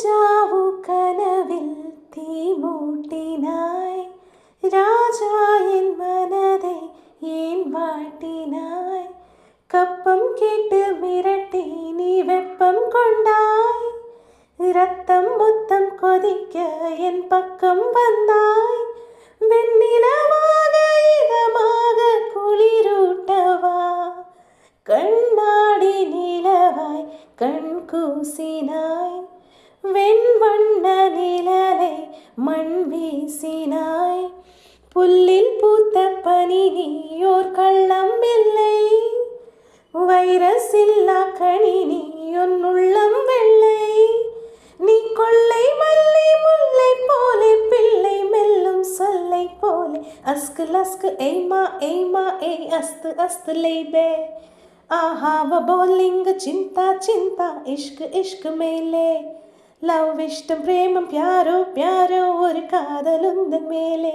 പൂഞ്ചാവു കനവിൽ തീമൂട്ടിനാய் ராஜா என் மனதை ஏன் வாட்டினாய் கப்பம் கேட்டு மிரட்டி நீ வெப்பம் கொண்டாய் ரத்தம் முத்தம் கொதிக்க என் பக்கம் வந்தாய் வெண்ணிலவாக இதமாக குளிரூட்டவா கண்ணாடி நிலவாய் கண் கூசினாய் வெண்வண்ண நிழலை மண் வீசினாய் புல்லில் பூத்த பனி நீயோர் கள்ளம் இல்லை வைரசில்லா கனி நீயொன் உள்ளம் வெள்ளை நீ கொள்ளை மல்லி முல்லை போலே பிள்ளை மெல்லும் சொல்லை போலே அஸ்கு லஸ்கு எய்மா எய்மா ஏ அஸ்து அஸ்து லைபே ஆஹா வ போலிங் சிந்தா சிந்தா இஷ்கு இஷ்கு மேலே லவ் இஷ்டம் பிரேமம் பியாரோ பியாரோ ஒரு காதலுந்தன் மேலே